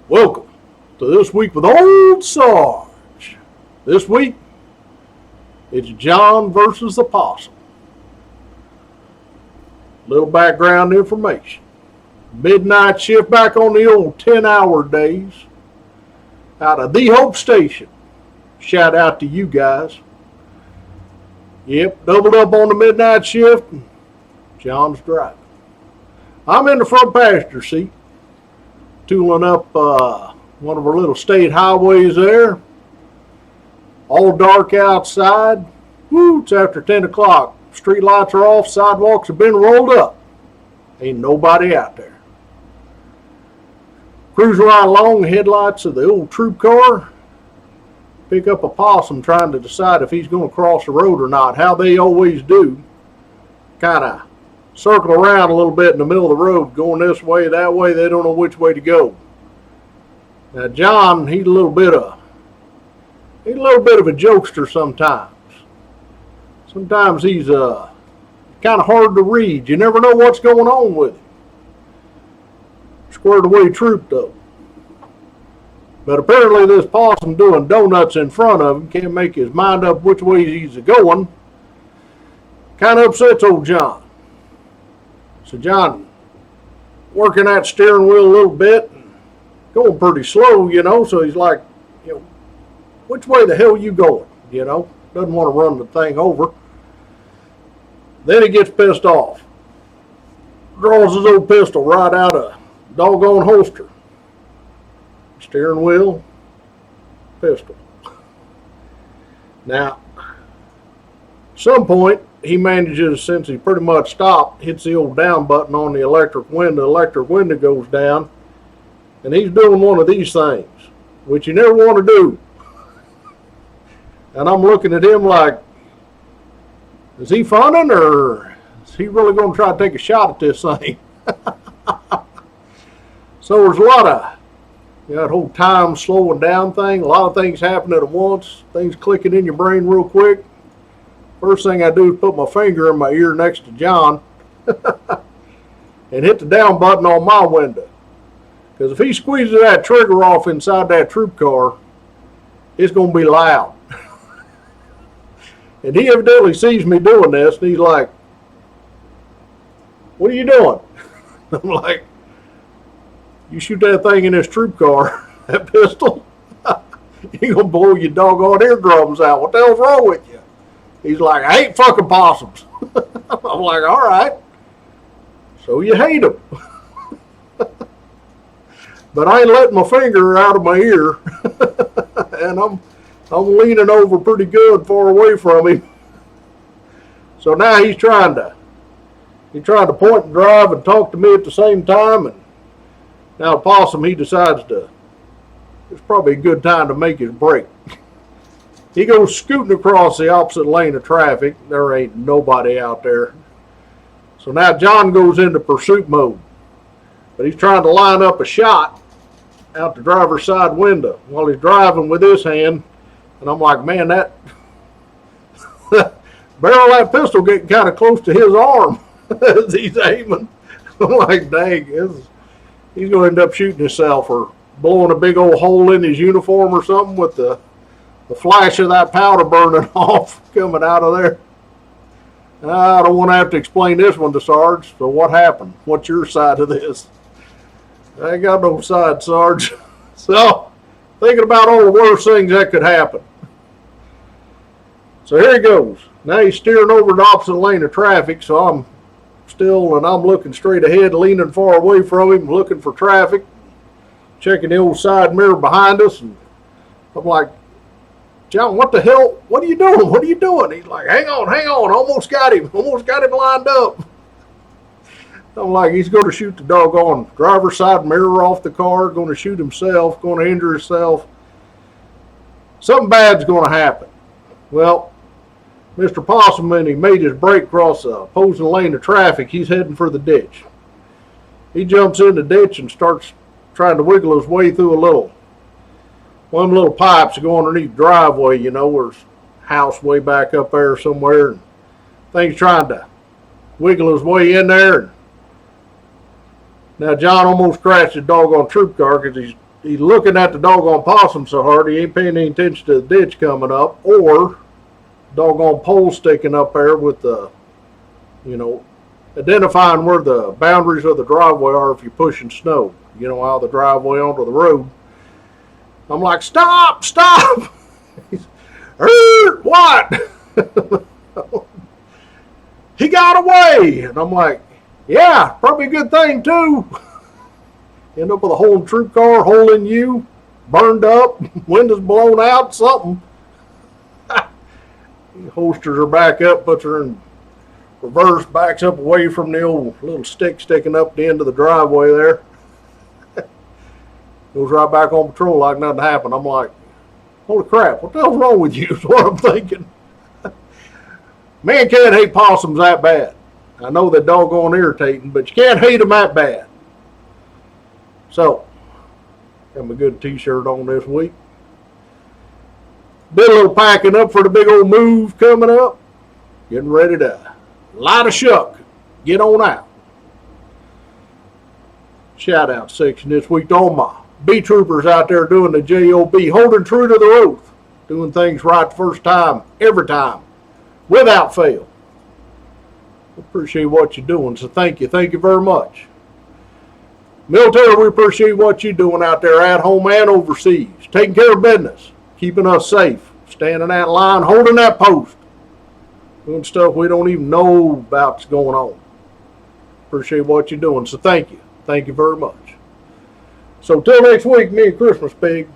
Welcome to This Week with Old Sarge. This week, it's John versus the Possum. Little background information. Midnight shift back on the old 10-hour days out of the Hope Station. Shout out to you guys. Yep, doubled up on the midnight shift. John's driving. I'm in the front passenger seat, tooling up one of our little state highways there. All dark outside. Woo, it's after 10 o'clock. Street lights are off, sidewalks have been rolled up. Ain't nobody out there. Cruise right along the headlights of the old troop car. Pick up a possum trying to decide if he's going to cross the road or not. How they always do. Kind of circle around a little bit in the middle of the road, going this way, that way. They don't know which way to go. Now John, he's a little bit of a jokester sometimes. Sometimes he's kind of hard to read. You never know what's going on with him. Squared away troop though. But apparently this possum doing donuts in front of him can't make his mind up which way he's going. Kind of upsets old John. So John, working that steering wheel a little bit, going pretty slow, so he's like, which way the hell you going, Doesn't want to run the thing over. Then he gets pissed off. Draws his old pistol right out of doggone holster. Steering wheel, pistol. Now, at some point, he manages, since he pretty much stopped, hits the old down button on the electric window. The electric window goes down, and he's doing one of these things, which you never want to do. And I'm looking at him like, is he funning, or is he really going to try to take a shot at this thing? So there's a lot of, that whole time slowing down thing, a lot of things happening at once, things clicking in your brain real quick. First thing I do is put my finger in my ear next to John and hit the down button on my window. Because if he squeezes that trigger off inside that troop car, it's going to be loud. And he evidently sees me doing this, and he's like, what are you doing? I'm like, you shoot that thing in this troop car, that pistol, you're going to blow your doggone eardrums out. What the hell's wrong with you? He's like, I hate fucking possums. I'm like, all right. So you hate them. But I ain't letting my finger out of my ear. And I'm leaning over pretty good far away from him. So now he's trying to point and drive and talk to me at the same time. And now Possum, he decides it's probably a good time to make his break. He goes scooting across the opposite lane of traffic. There ain't nobody out there. So now John goes into pursuit mode. But he's trying to line up a shot out the driver's side window while he's driving with his hand. And I'm like, man, that barrel of that pistol getting kind of close to his arm as he's aiming. I'm like, dang, he's going to end up shooting himself or blowing a big old hole in his uniform or something with the flash of that powder burning off coming out of there. I don't want to have to explain this one to Sarge. So what happened? What's your side of this? I ain't got no side, Sarge. So, thinking about all the worst things that could happen. So here he goes. Now he's steering over the opposite lane of traffic, so I'm looking straight ahead, leaning far away from him, looking for traffic, checking the old side mirror behind us, and I'm like, John, what the hell? What are you doing? What are you doing? He's like, hang on. Almost got him lined up. I'm like, he's going to shoot the doggone driver's side mirror off the car, going to shoot himself, going to injure himself. Something bad's going to happen. Well, Mr. Possum, when he made his break across the opposing lane of traffic, he's heading for the ditch. He jumps in the ditch and starts trying to wiggle his way through one of them little pipes that go underneath the driveway, there's a house way back up there somewhere. And thing's trying to wiggle his way in there. And now John almost crashed the doggone troop car because he's he's looking at the doggone possum so hard he ain't paying any attention to the ditch coming up, or doggone pole sticking up there with the, you know, identifying where the boundaries of the driveway are if you're pushing snow, you know, out of the driveway onto the road. I'm like, stop, stop. He's, what? He got away. And I'm like, yeah, probably a good thing too. End up with a whole troop car, hole in you, burned up, windows blown out, something. Holsters her back up, puts her in reverse, backs up away from the old little stick sticking up the end of the driveway there. Goes right back on patrol like nothing happened. I'm like, holy crap, what the hell's wrong with you is what I'm thinking. Man can't hate possums that bad. I know they're doggone irritating, but you can't hate them that bad. So, got my good t-shirt on this week. Did a little packing up for the big old move coming up. Getting ready to light a shuck. Get on out. Shout out section this week to all my bee troopers out there doing the job, holding true to their oath, doing things right the first time, every time, without fail. Appreciate what you're doing, so thank you very much. Military, we appreciate what you're doing out there at home and overseas, taking care of business, keeping us safe, standing that line, holding that post, doing stuff we don't even know about's going on. Appreciate what you're doing, so thank you very much. So till next week, me and Christmas Pig.